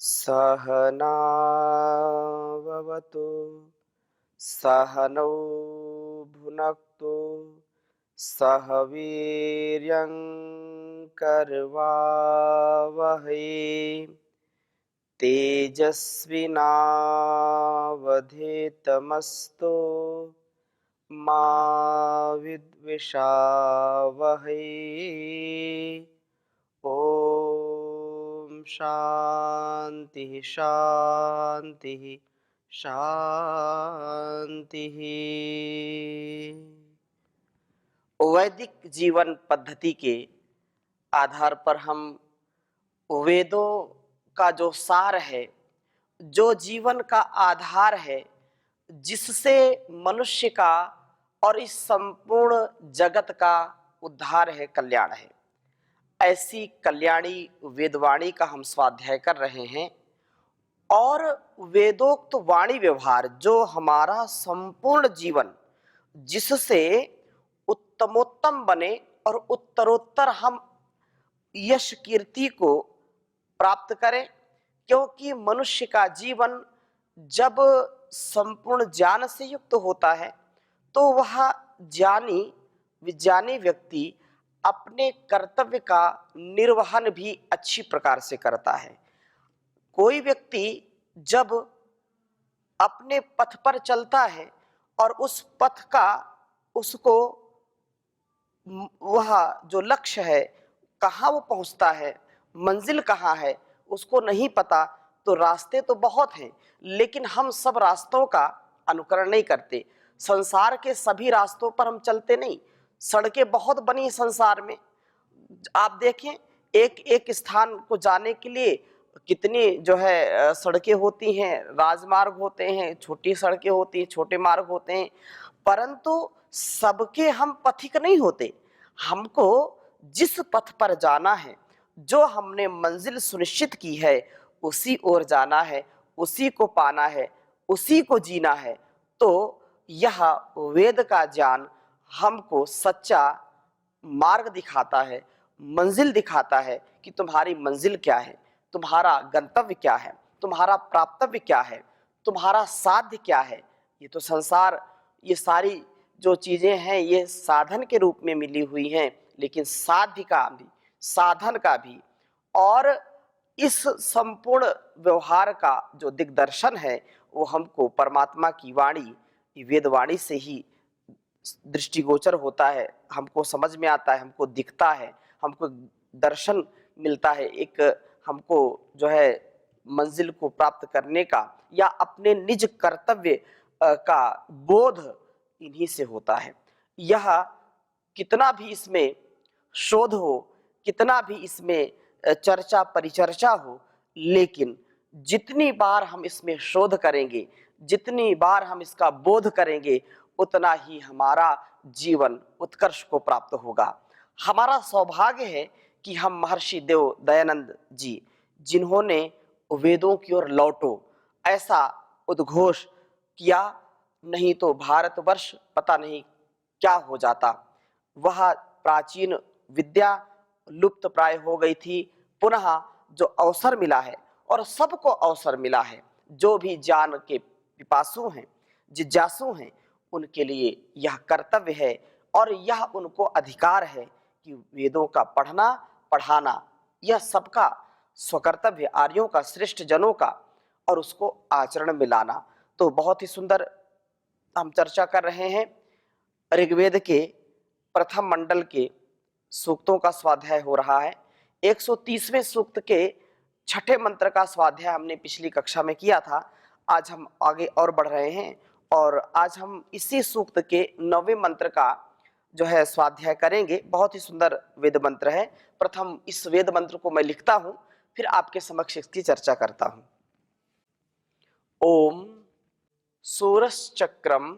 सहनाववतु सहनौ भुनक्तु सह वीर्यं करवावहै तेजस्विनावधीतमस्तु मा विद्विषावहै। ओम शांति शांति शांति। वैदिक जीवन पद्धति के आधार पर हम वेदों का जो सार है, जो जीवन का आधार है, जिससे मनुष्य का और इस संपूर्ण जगत का उद्धार है, कल्याण है, ऐसी कल्याणी वेदवाणी का हम स्वाध्याय कर रहे हैं। और वेदोक्त वाणी व्यवहार जो हमारा संपूर्ण जीवन, जिससे उत्तमोत्तम बने और उत्तरोत्तर हम यश कीर्ति को प्राप्त करें, क्योंकि मनुष्य का जीवन जब संपूर्ण ज्ञान से युक्त होता है तो वह ज्ञानी विज्ञानी व्यक्ति अपने कर्तव्य का निर्वहन भी अच्छी प्रकार से करता है। कोई व्यक्ति जब अपने पथ पर चलता है और उस पथ का उसको वह जो लक्ष्य है, कहाँ वो पहुंचता है, मंजिल कहाँ है, उसको नहीं पता, तो रास्ते तो बहुत हैं, लेकिन हम सब रास्तों का अनुकरण नहीं करते। संसार के सभी रास्तों पर हम चलते नहीं। सड़कें बहुत बनी संसार में, आप देखें एक एक स्थान को जाने के लिए कितनी जो है सड़कें होती हैं, राजमार्ग होते हैं, छोटी सड़कें होती हैं, छोटे मार्ग होते हैं, परंतु सबके हम पथिक नहीं होते। हमको जिस पथ पर जाना है, जो हमने मंजिल सुनिश्चित की है, उसी ओर जाना है, उसी को पाना है, उसी को जीना है। तो यह वेद का ज्ञान हमको सच्चा मार्ग दिखाता है, मंजिल दिखाता है कि तुम्हारी मंजिल क्या है, तुम्हारा गंतव्य क्या है, तुम्हारा प्राप्तव्य क्या है, तुम्हारा साध्य क्या है। ये तो संसार, ये सारी जो चीजें हैं ये साधन के रूप में मिली हुई हैं, लेकिन साध्य का भी, साधन का भी और इस संपूर्ण व्यवहार का जो दिग्दर्शन है वो हमको परमात्मा की वाणी, वेदवाणी से ही दृष्टिगोचर होता है, हमको समझ में आता है, हमको दिखता है, हमको दर्शन मिलता है, एक हमको जो है मंजिल को प्राप्त करने का या अपने निज कर्तव्य का बोध इन्हीं से होता है। यह कितना भी इसमें शोध हो, कितना भी इसमें चर्चा परिचर्चा हो, लेकिन जितनी बार हम इसमें शोध करेंगे, जितनी बार हम इसका बोध करेंगे, उतना ही हमारा जीवन उत्कर्ष को प्राप्त होगा। हमारा सौभाग्य है कि हम महर्षि देव दयानंद जी, जिन्होंने वेदों की ओर लौटो ऐसा उद्घोष किया, नहीं तो भारतवर्ष पता नहीं क्या हो जाता। वह प्राचीन विद्या लुप्त प्राय हो गई थी, पुनः जो अवसर मिला है और सबको अवसर मिला है, जो भी ज्ञान के पिपासु हैं, जिज्ञासु हैं, उनके लिए यह कर्तव्य है और यह उनको अधिकार है कि वेदों का पढ़ना पढ़ाना यह सबका स्वकर्तव्य, आर्यों का, श्रेष्ठ जनों का, और उसको आचरण में लाना। तो बहुत ही सुंदर हम चर्चा कर रहे हैं। ऋग्वेद के प्रथम मंडल के सूक्तों का स्वाध्याय हो रहा है। 130वें सूक्त के छठे मंत्र का स्वाध्याय हमने पिछली कक्षा में किया था। आज हम आगे और बढ़ रहे हैं और आज हम इसी सूक्त के 9वें मंत्र का जो है स्वाध्याय करेंगे। बहुत ही सुंदर वेद मंत्र है। प्रथम इस वेद मंत्र को मैं लिखता हूं, फिर आपके समक्ष इसकी चर्चा करता हूं। ओम सूरश्चक्रम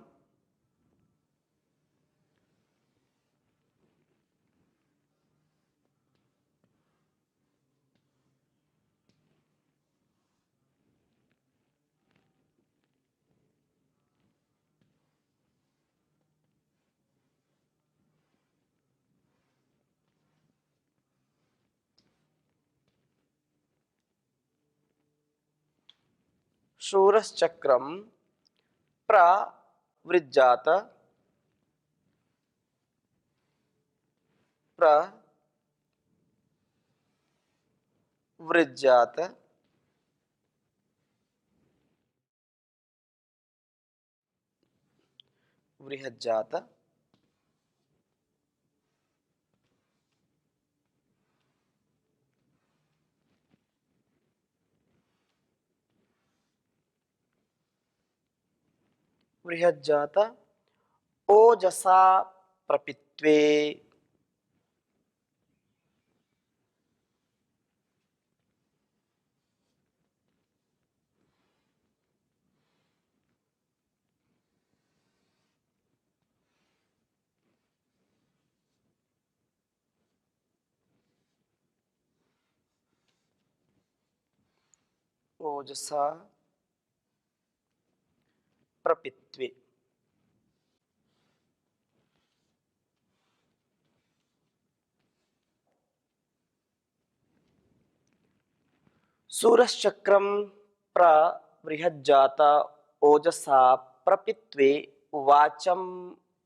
शूरश्चक्रम प्रवृज्जात प्रवृज्जात बृहज्जात बृहज्जात ओजसा प्रपित्वे ओजसा प्रपित्वे सूरश्चक्रम प्रबृहज्जात ओजसा प्रपित्वे वाचम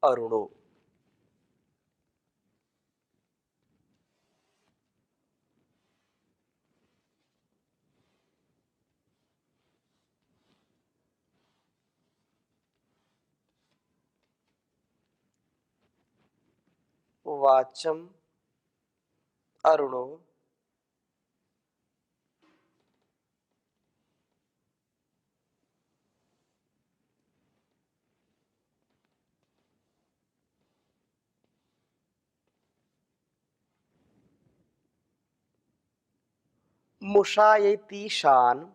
अरुणो। वाचम अरुणो मुषायति शान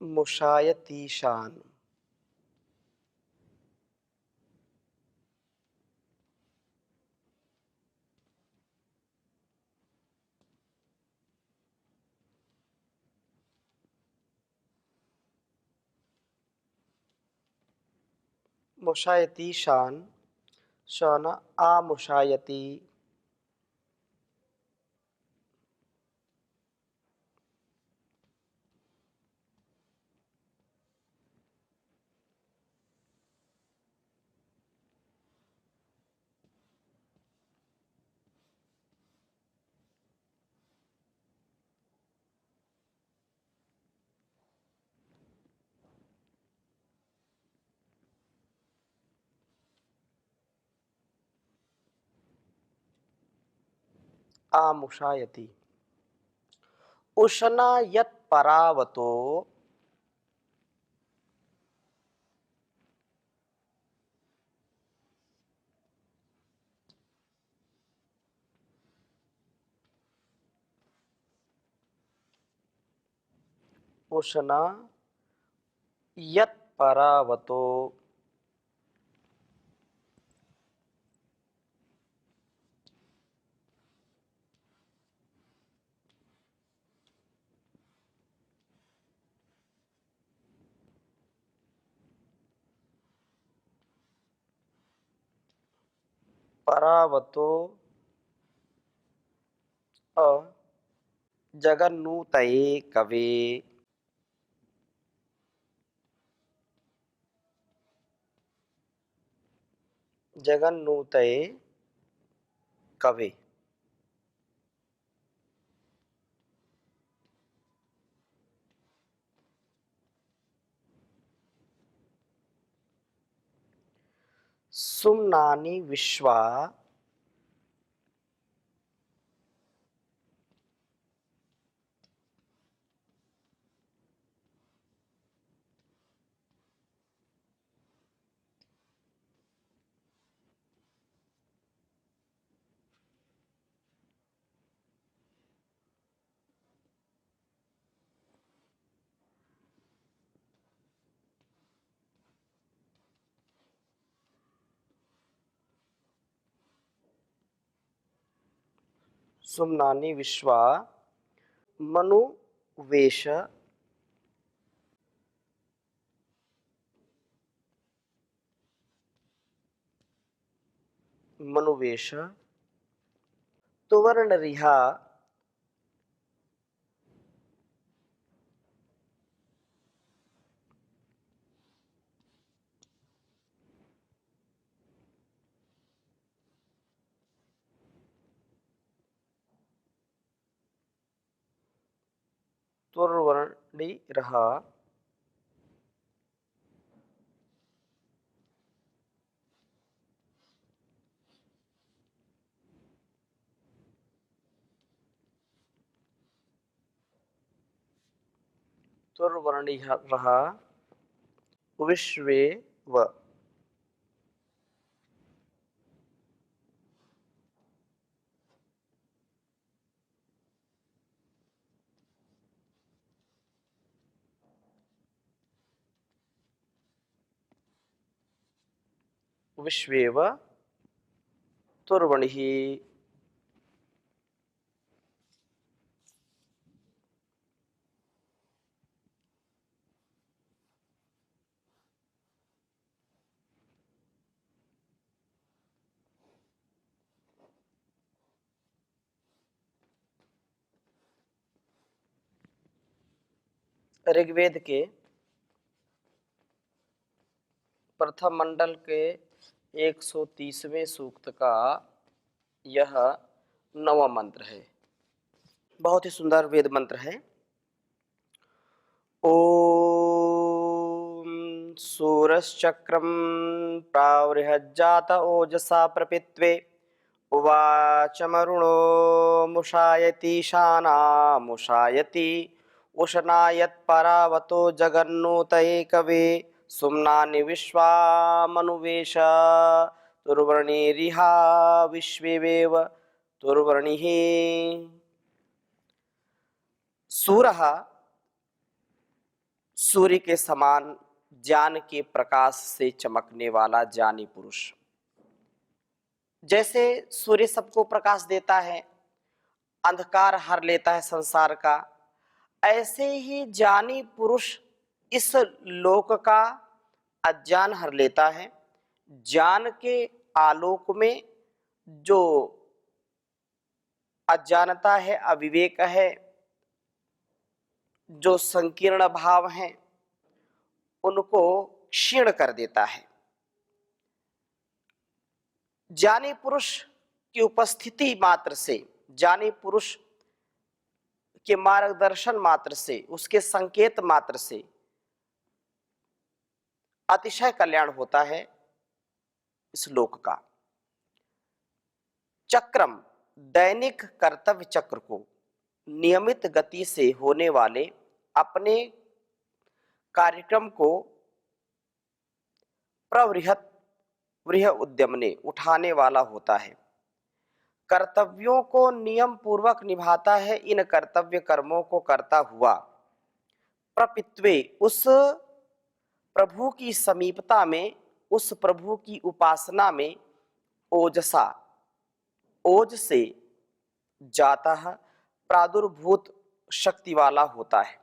मुषायति शान मुषायति शान शान आमुषायति आमुषायति उष्णा यत् परावतो उष्णा यत् परावतो परावतो अ जगन्नुतये कवे जगन्नुतये कवे सुम्नानि विश्वा सुम्नानि विश्वा मनुवेश मनुवेश तुवर्ण रिहा तुर्वर्णी रहा तुर्वर्णी रहा विश्वे व विश्वेव तुर्वणिः ऋग्वेद के प्रथम मंडल के 130वें सूक्त का यह 9वां मंत्र है। बहुत ही सुंदर वेद मंत्र है। ओम सूरश्चक्रम प्रावृहज्जात ओजसा प्रपित्वे उवाच मरुणो मुषायति शानामुषायति उशनायत्परावतो जगन्नोतये कवे सुम्नानि विश्वामनुवेश तुर्वर्णिरिहा विश्वेवेव तुर्वर्णिः। सूरः सूर्य के समान ज्ञान के प्रकाश से चमकने वाला ज्ञानी पुरुष। जैसे सूर्य सबको प्रकाश देता है, अंधकार हर लेता है संसार का, ऐसे ही ज्ञानी पुरुष इस लोक का अज्ञान हर लेता है। ज्ञान के आलोक में जो अज्ञानता है, अविवेक है, जो संकीर्ण भाव हैं, उनको क्षीण कर देता है। ज्ञानी पुरुष की उपस्थिति मात्र से, ज्ञानी पुरुष के मार्गदर्शन मात्र से, उसके संकेत मात्र से अतिशय कल्याण होता है इस लोक का। चक्रम दैनिक कर्तव्य चक्र को नियमित गति से होने वाले अपने कार्यक्रम को प्रवृहत वृह उद्यम ने उठाने वाला होता है। कर्तव्यों को नियम पूर्वक निभाता है। इन कर्तव्य कर्मों को करता हुआ प्रपित्वे उस प्रभु की समीपता में, उस प्रभु की उपासना में ओजसा ओज से जाता है, प्रादुर्भूत शक्ति वाला होता है।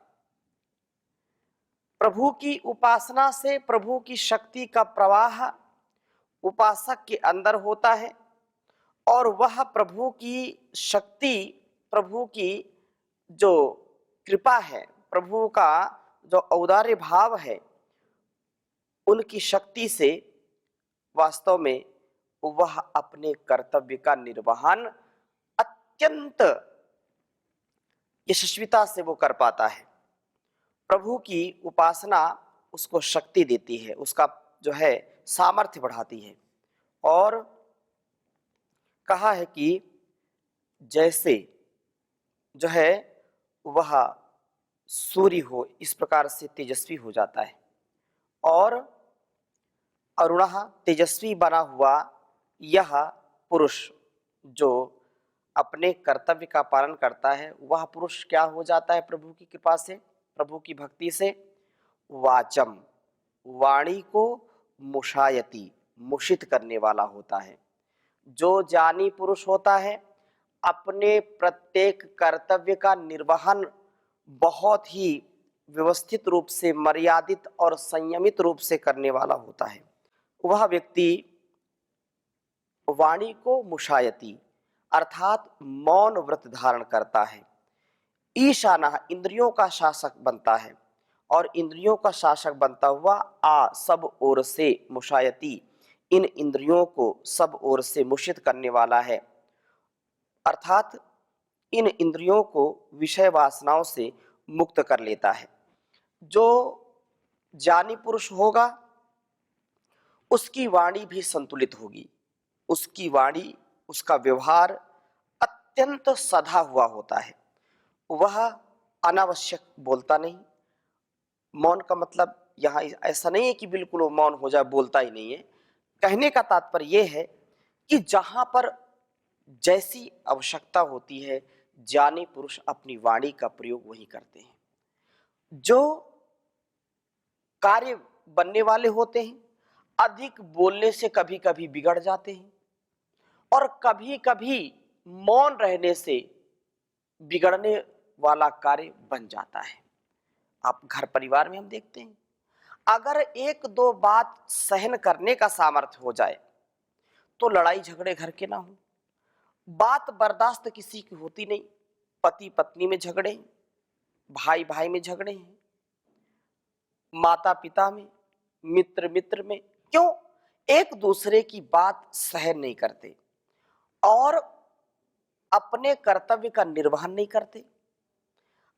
प्रभु की उपासना से प्रभु की शक्ति का प्रवाह उपासक के अंदर होता है और वह प्रभु की शक्ति, प्रभु की जो कृपा है, प्रभु का जो औदार्य भाव है, उनकी शक्ति से वास्तव में वह अपने कर्तव्य का निर्वहन अत्यंत यशस्विता से वो कर पाता है। प्रभु की उपासना उसको शक्ति देती है, उसका जो है सामर्थ्य बढ़ाती है। और कहा है कि जैसे जो है वह सूर्य हो, इस प्रकार से तेजस्वी हो जाता है। और अरुणः तेजस्वी बना हुआ यह पुरुष जो अपने कर्तव्य का पालन करता है, वह पुरुष क्या हो जाता है प्रभु की कृपा से, प्रभु की भक्ति से? वाचम, वाणी को मुषायति, मुषित करने वाला होता है। जो ज्ञानी पुरुष होता है अपने प्रत्येक कर्तव्य का निर्वहन बहुत ही व्यवस्थित रूप से, मर्यादित और संयमित रूप से करने वाला होता है। वह व्यक्ति वाणी को मुशायती अर्थात मौन व्रत धारण करता है। ईशाना इंद्रियों का शासक बनता है और इंद्रियों का शासक बनता हुआ आ सब ओर से मुशायती इन इंद्रियों को सब ओर से मुषित करने वाला है, अर्थात इन इंद्रियों को विषय वासनाओं से मुक्त कर लेता है। जो ज्ञानी पुरुष होगा उसकी वाणी भी संतुलित होगी, उसकी वाणी, उसका व्यवहार अत्यंत सधा हुआ होता है। वह अनावश्यक बोलता नहीं। मौन का मतलब यहाँ ऐसा नहीं है कि बिल्कुल वो मौन हो जाए, बोलता ही नहीं है। कहने का तात्पर्य यह है कि जहां पर जैसी आवश्यकता होती है ज्ञानी पुरुष अपनी वाणी का प्रयोग वही करते हैं। जो कार्य बनने वाले होते हैं अधिक बोलने से कभी कभी बिगड़ जाते हैं और कभी कभी मौन रहने से बिगड़ने वाला कार्य बन जाता है। आप घर परिवार में हम देखते हैं, अगर एक दो बात सहन करने का सामर्थ्य हो जाए तो लड़ाई झगड़े घर के ना हो। बात बर्दाश्त किसी की होती नहीं, पति पत्नी में झगड़े हैं, भाई भाई में झगड़े हैं, माता पिता में, मित्र मित्र में, क्यों? एक दूसरे की बात सहन नहीं करते और अपने कर्तव्य का निर्वहन नहीं करते।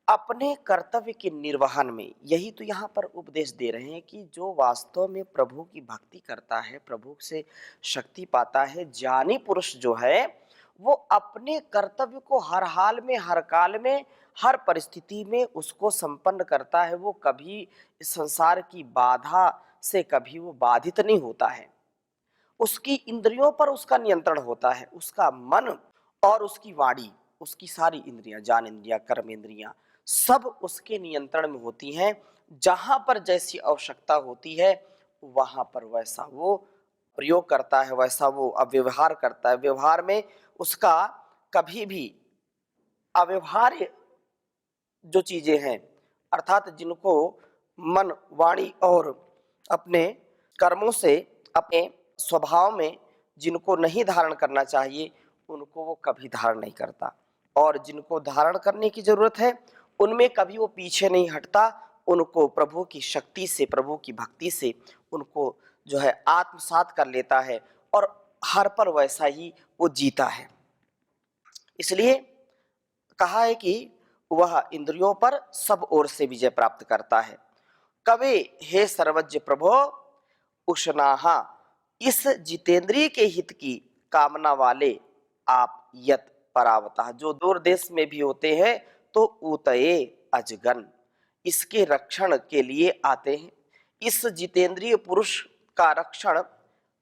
अपने कर्तव्य के निर्वहन में यही तो यहाँ पर उपदेश दे रहे हैं कि जो वास्तव में प्रभु की भक्ति करता है, प्रभु से शक्ति पाता है, ज्ञानी पुरुष जो है वो अपने कर्तव्य को हर हाल में, हर काल में, हर परिस्थिति में उसको संपन्न करता है। वो कभी इस संसार की बाधा से कभी वो बाधित नहीं होता है। उसकी इंद्रियों पर उसका नियंत्रण होता है, उसका मन और उसकी वाणी, उसकी सारी इंद्रियां, ज्ञान इंद्रियां, कर्म इंद्रियां सब उसके नियंत्रण में होती हैं। जहां पर जैसी आवश्यकता होती है वहां पर वैसा वो प्रयोग करता है, वैसा वो अव्यवहार करता है। व्यवहार में उसका कभी भी अव्यवहार्य जो चीजें हैं, अर्थात जिनको मन, वाणी और अपने कर्मों से, अपने स्वभाव में जिनको नहीं धारण करना चाहिए उनको वो कभी धारण नहीं करता, और जिनको धारण करने की जरूरत है उनमें कभी वो पीछे नहीं हटता। उनको प्रभु की शक्ति से, प्रभु की भक्ति से उनको जो है आत्मसात कर लेता है और हर पर वैसा ही वो जीता है। इसलिए कहा है कि वह इंद्रियों पर सब ओर से विजय प्राप्त करता है। कवे हे सर्वज्ञ प्रभो उष्णाहा, इस जितेंद्रिय के हित की कामना वाले आप यत परावता, जो दूर देश में भी होते हैं तो ऊतये अजगन, इसके रक्षण के लिए आते हैं। इस जितेंद्रिय पुरुष का रक्षण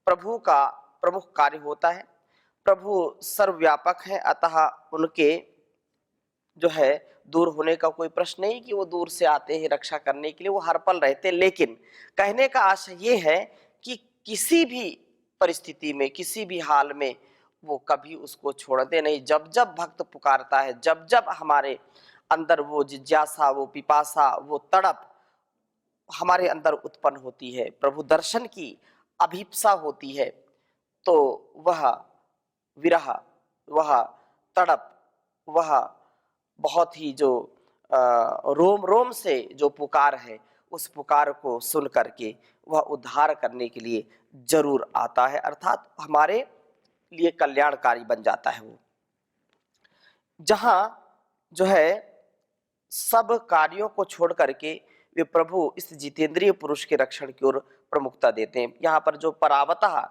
प्रभु का प्रमुख कार्य होता है। प्रभु सर्वव्यापक है, अतः उनके जो है दूर होने का कोई प्रश्न नहीं कि वो दूर से आते हैं रक्षा करने के लिए, वो हर पल रहते। लेकिन कहने का आशय ये है कि किसी भी परिस्थिति में, किसी भी हाल में वो कभी उसको छोड़ते नहीं। जब जब भक्त पुकारता है, जब जब हमारे अंदर वो जिज्ञासा, वो पिपासा, वो तड़प हमारे अंदर उत्पन्न होती है, प्रभु दर्शन की अभिप्सा होती है, तो वह विरह, वह तड़प, वह बहुत ही जो रोम रोम से जो पुकार है उस पुकार को सुन करके वह उद्धार करने के लिए जरूर आता है, अर्थात हमारे लिए कल्याणकारी बन जाता है। वो जहां जो है सब कार्यों को छोड़ करके वे प्रभु इस जितेंद्रिय पुरुष के रक्षण की ओर प्रमुखता देते हैं। यहाँ पर जो परावतः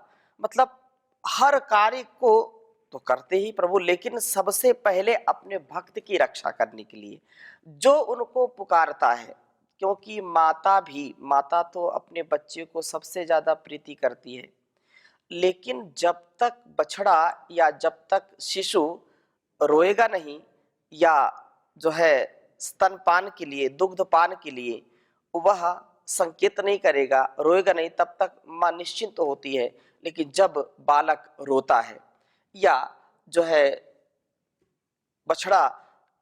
मतलब हर कार्य को तो करते ही प्रभु, लेकिन सबसे पहले अपने भक्त की रक्षा करने के लिए जो उनको पुकारता है, क्योंकि माता तो अपने बच्चे को सबसे ज्यादा प्रीति करती है, लेकिन जब तक बछड़ा या जब तक शिशु रोएगा नहीं या जो है स्तनपान के लिए, दुग्धपान के लिए वह संकेत नहीं करेगा, रोएगा नहीं, तब तक माँ निश्चिंत तो होती है। लेकिन जब बालक रोता है या जो है बछड़ा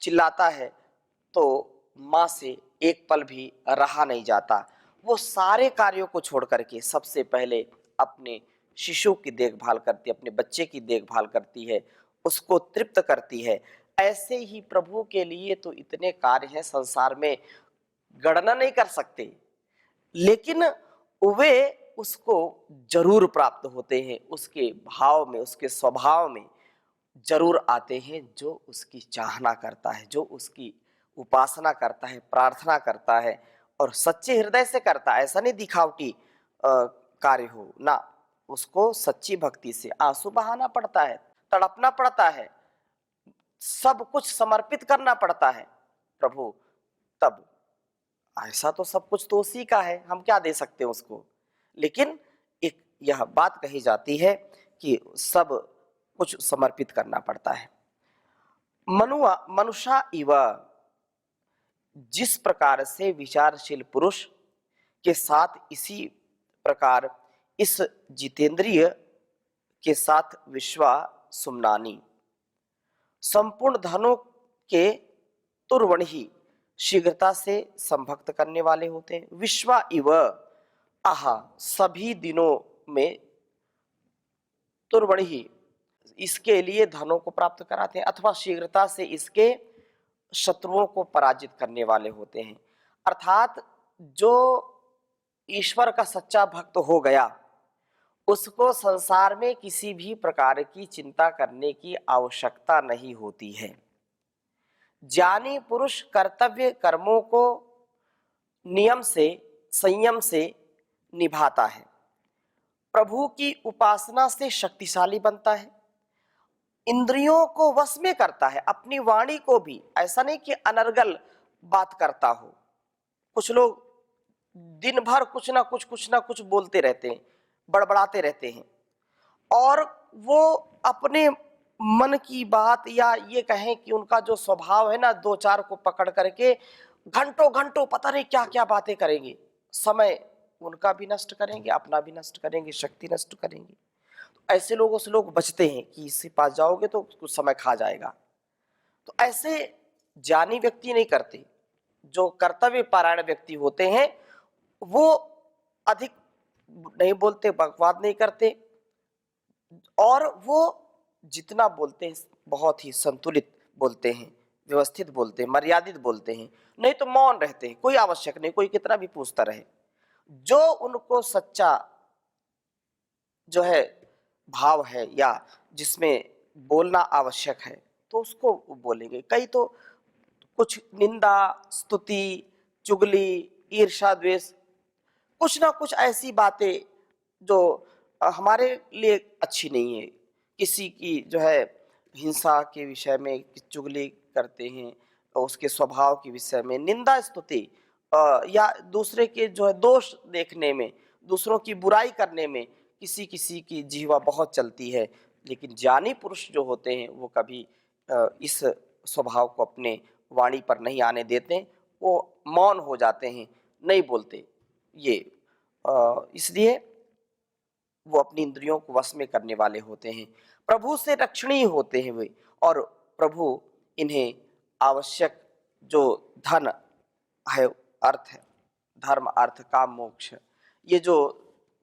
चिल्लाता है तो माँ से एक पल भी रहा नहीं जाता। वो सारे कार्यों को छोड़ करके सबसे पहले अपने शिशु की देखभाल करती है, अपने बच्चे की देखभाल करती है, उसको तृप्त करती है। ऐसे ही प्रभु के लिए तो इतने कार्य हैं संसार में, गणना नहीं कर सकते, लेकिन वे उसको जरूर प्राप्त होते हैं, उसके भाव में, उसके स्वभाव में जरूर आते हैं। जो उसकी चाहना करता है, जो उसकी उपासना करता है, प्रार्थना करता है और सच्चे हृदय से करता है, ऐसा नहीं दिखावटी कार्य हो ना, उसको सच्ची भक्ति से आंसू बहाना पड़ता है, तड़पना पड़ता है, सब कुछ समर्पित करना पड़ता है प्रभु। तब ऐसा तो सब कुछ तो उसी का है, हम क्या दे सकते हैं उसको। लेकिन एक यह बात कही जाती है कि सब कुछ समर्पित करना पड़ता है। मनुष्य इव, जिस प्रकार से विचारशील पुरुष के साथ इसी प्रकार इस जितेंद्रिय के साथ विश्वा सुमनानी, संपूर्ण धनों के तुरवण ही शीघ्रता से संभक्त करने वाले होते हैं। विश्वा इव, आहा, सभी दिनों में तुरवण ही इसके लिए धनों को प्राप्त कराते हैं, अथवा शीघ्रता से इसके शत्रुओं को पराजित करने वाले होते हैं। अर्थात जो ईश्वर का सच्चा भक्त हो गया, उसको संसार में किसी भी प्रकार की चिंता करने की आवश्यकता नहीं होती है। ज्ञानी पुरुष कर्तव्य कर्मों को नियम से, संयम से निभाता है, प्रभु की उपासना से शक्तिशाली बनता है, इंद्रियों को वश में करता है, अपनी वाणी को भी, ऐसा नहीं कि अनर्गल बात करता हो। कुछ लोग दिन भर कुछ ना कुछ बोलते रहते हैं, बड़बड़ाते रहते हैं, और वो अपने मन की बात, या ये कहें कि उनका जो स्वभाव है ना, दो चार को पकड़ करके घंटों घंटों पता नहीं क्या क्या बातें करेंगे, समय उनका भी नष्ट करेंगे, अपना भी नष्ट करेंगे, शक्ति नष्ट करेंगे। तो ऐसे लोगों से लोग बचते हैं कि इसके पास जाओगे तो कुछ समय खा जाएगा। तो ऐसे ज्ञानी व्यक्ति नहीं करते। जो कर्तव्य पारायण व्यक्ति होते हैं वो अधिक नहीं बोलते, बकवाद नहीं करते, और वो जितना बोलते हैं बहुत ही संतुलित बोलते हैं, व्यवस्थित बोलते हैं, मर्यादित बोलते हैं, नहीं तो मौन रहते हैं, कोई आवश्यक नहीं, कोई कितना भी पूछता रहे। जो उनको सच्चा जो है भाव है, या जिसमें बोलना आवश्यक है, तो उसको बोलेंगे। कई तो कुछ निंदा, स्तुति, चुगली, ईर्ष्या, द्वेष, कुछ ना कुछ ऐसी बातें जो हमारे लिए अच्छी नहीं है। किसी की जो है हिंसा के विषय में चुगली करते हैं, और उसके स्वभाव के विषय में निंदा, स्तुति, या दूसरे के जो है दोष देखने में, दूसरों की बुराई करने में किसी किसी की जीवा बहुत चलती है। लेकिन ज्ञानी पुरुष जो होते हैं वो कभी इस स्वभाव को अपने वाणी पर नहीं आने देते, वो मौन हो जाते हैं, नहीं बोलते। ये इसलिए वो अपनी इंद्रियों को वश में करने वाले होते हैं, प्रभु से रक्षणीय होते हैं वे, और प्रभु इन्हें आवश्यक जो धन है, अर्थ है, धर्म अर्थ काम मोक्ष, ये जो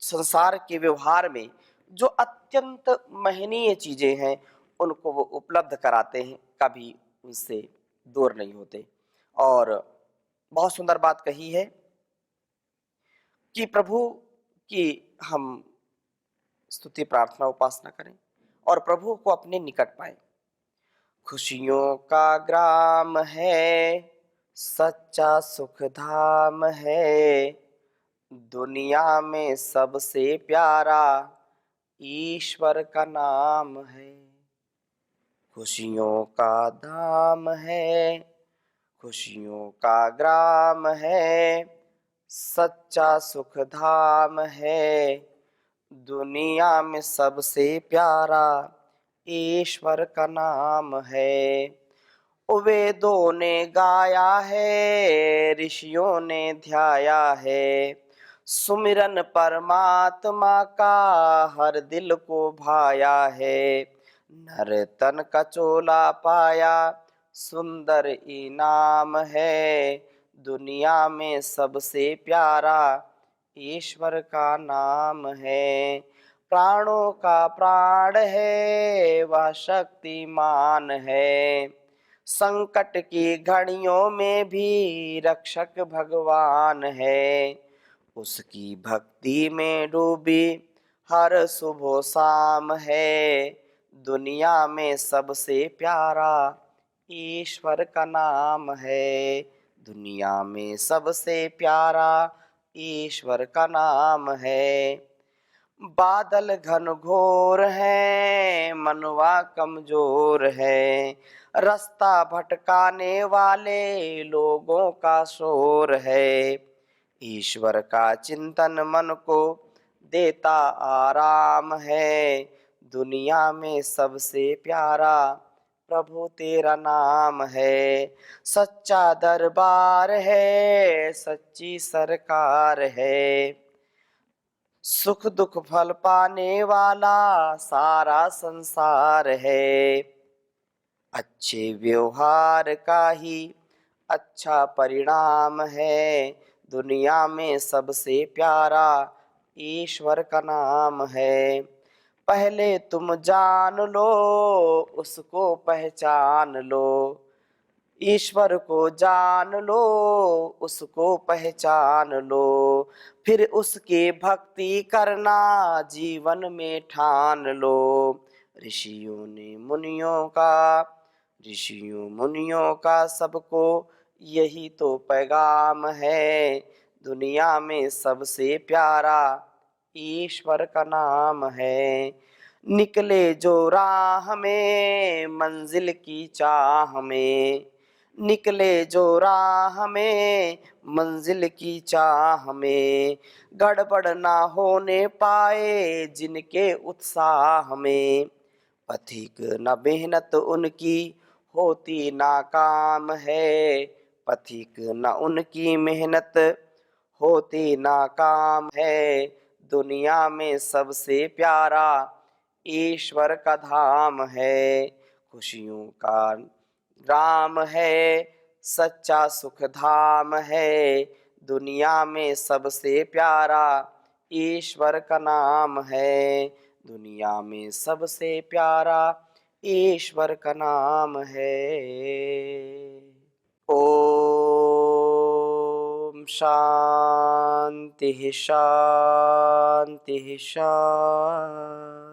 संसार के व्यवहार में जो अत्यंत महनीय चीजें हैं उनको वो उपलब्ध कराते हैं, कभी उनसे दूर नहीं होते। और बहुत सुंदर बात कही है कि प्रभु की हम स्तुति, प्रार्थना, उपासना करें और प्रभु को अपने निकट पाए। खुशियों का ग्राम है, सच्चा सुख धाम है, दुनिया में सबसे प्यारा ईश्वर का नाम है। खुशियों का धाम है, खुशियों का ग्राम है, सच्चा सुख धाम है, दुनिया में सबसे प्यारा ईश्वर का नाम है। वेदों ने गाया है, ऋषियों ने ध्याया है, सुमिरन परमात्मा का हर दिल को भाया है। नर तन का चोला पाया, सुंदर इनाम है, दुनिया में सबसे प्यारा ईश्वर का नाम है। प्राणों का प्राण है वह शक्तिमान है, संकट की घड़ियों में भी रक्षक भगवान है। उसकी भक्ति में डूबी हर सुबह शाम है, दुनिया में सबसे प्यारा ईश्वर का नाम है। दुनिया में सबसे प्यारा ईश्वर का नाम है। बादल घनघोर है मनवा कमजोर है, रास्ता भटकाने वाले लोगों का शोर है। ईश्वर का चिंतन मन को देता आराम है, दुनिया में सबसे प्यारा प्रभु तेरा नाम है। सच्चा दरबार है सच्ची सरकार है, सुख दुख फल पाने वाला सारा संसार है। अच्छे व्यवहार का ही अच्छा परिणाम है, दुनिया में सबसे प्यारा ईश्वर का नाम है। पहले तुम जान लो उसको पहचान लो, ईश्वर को जान लो उसको पहचान लो, फिर उसकी भक्ति करना जीवन में ठान लो। ऋषियों मुनियों का सबको यही तो पैगाम है, दुनिया में सबसे प्यारा ईश्वर का नाम है। निकले जो राह में मंजिल की चाह में, निकले जो राह में मंजिल की चाह में, गड़बड़ ना होने पाए जिनके उत्साह में। पथिक न मेहनत उनकी होती नाकाम है, पथिक न उनकी मेहनत होती नाकाम है, दुनिया में सबसे प्यारा ईश्वर का धाम है। खुशियों का राम है सच्चा सुख धाम है, दुनिया में सबसे प्यारा ईश्वर का नाम है। दुनिया में सबसे प्यारा ईश्वर का नाम है। ओम शांति शांति शांति।